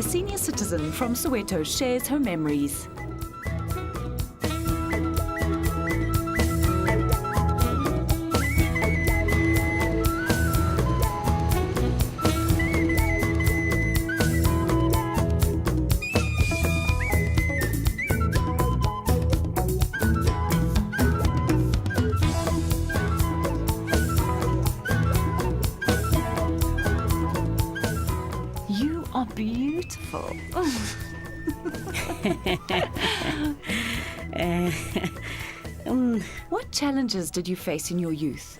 senior citizen from Soweto shares her memories. You are beautiful. What challenges did you face in your youth?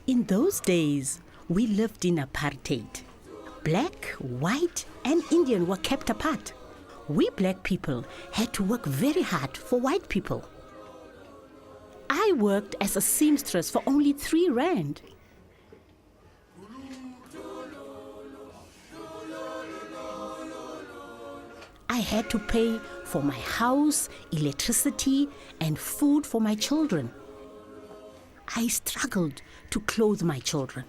In those days, we lived in apartheid. Black, white, and Indian were kept apart. We black people had to work very hard for white people. I worked as a seamstress for only 3 rand. I had to pay for my house, electricity, and food for my children. I struggled to clothe my children.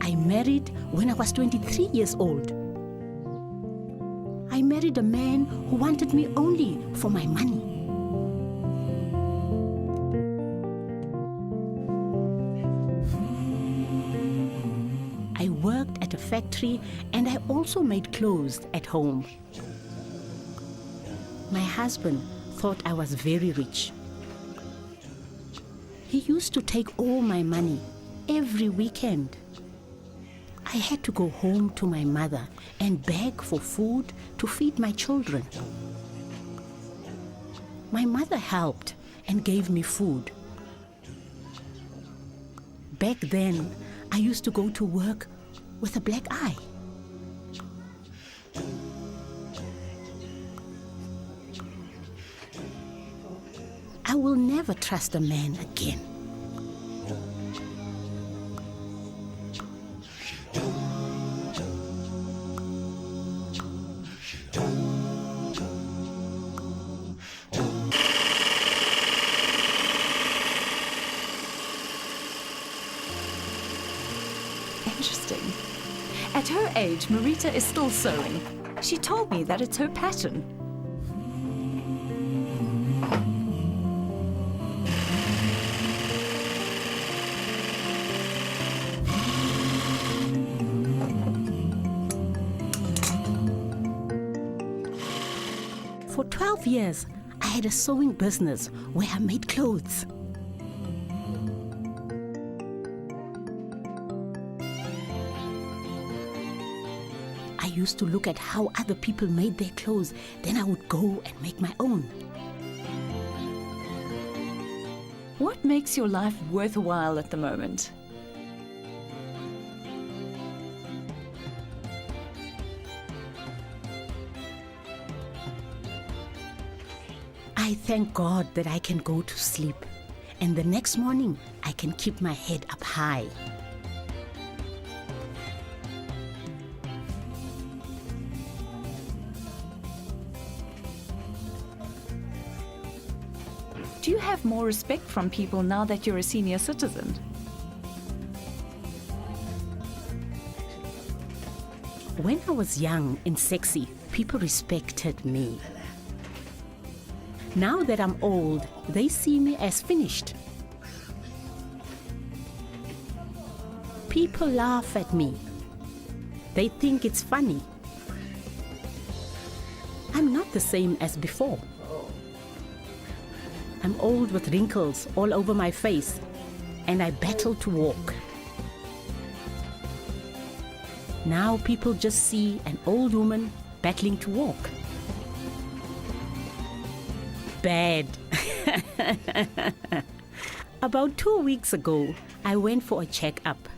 I married when I was 23 years old. I married a man who wanted me only for my money. I worked at a factory and I also made clothes at home. My husband thought I was very rich. He used to take all my money every weekend. I had to go home to my mother and beg for food to feed my children. My mother helped and gave me food. Back then, I used to go to work with a black eye. I will never trust a man again. Interesting. At her age, Marita is still sewing. She told me that it's her passion. For 12 years, I had a sewing business where I made clothes. I used to look at how other people made their clothes, then I would go and make my own. What makes your life worthwhile at the moment? I thank God that I can go to sleep, and the next morning I can keep my head up high. Do you have more respect from people now that you're a senior citizen? When I was young and sexy, people respected me. Now that I'm old, they see me as finished. People laugh at me. They think it's funny. I'm not the same as before. I'm old with wrinkles all over my face, and I battle to walk. Now people just see an old woman battling to walk. Bad. About 2 weeks ago, I went for a checkup.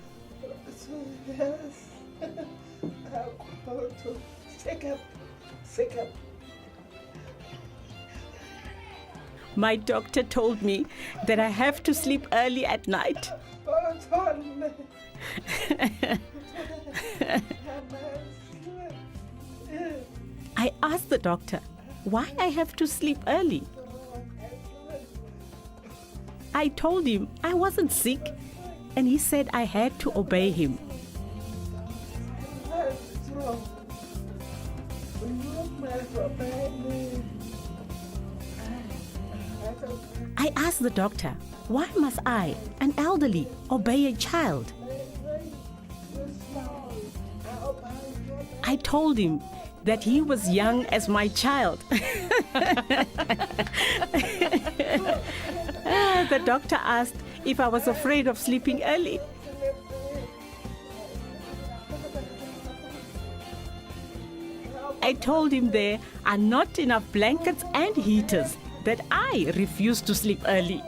Yes. I'll go to checkup. My doctor told me that I have to sleep early at night. I asked the doctor why I have to sleep early. I told him I wasn't sick, and he said I had to obey him. It's wrong. You must obey me. I asked the doctor, why must I, an elderly, obey a child? I told him that he was young as my child. The doctor asked if I was afraid of sleeping early. I told him there are not enough blankets and heaters, that I refuse to sleep early.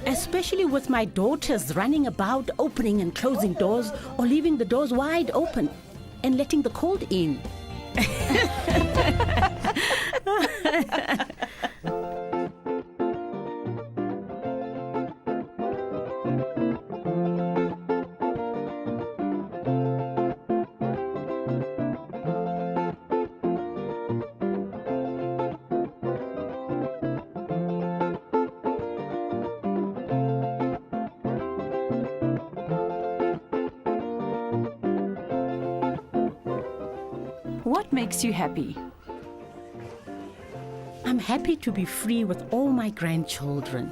Especially with my daughters running about, opening and closing doors, or leaving the doors wide open and letting the cold in. What makes you happy? I'm happy to be free with all my grandchildren.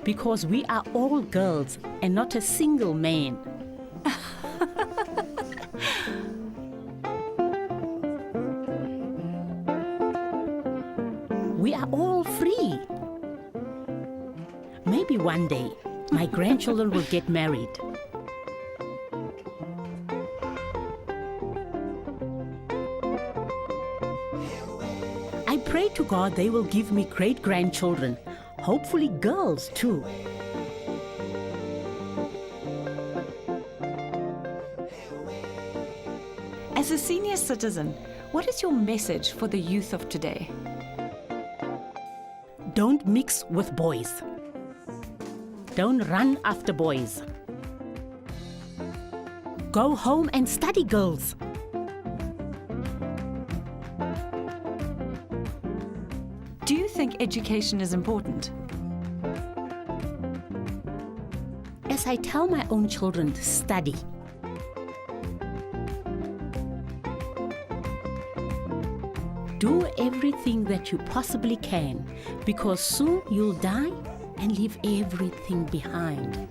Because we are all girls and not a single man. We are all free. Maybe one day my grandchildren will get married. I pray to God they will give me great-grandchildren, hopefully girls too. As a senior citizen, what is your message for the youth of today? Don't mix with boys. Don't run after boys. Go home and study, girls. Do you think education is important? As I tell my own children to study, do everything that you possibly can, because soon you'll die and leave everything behind.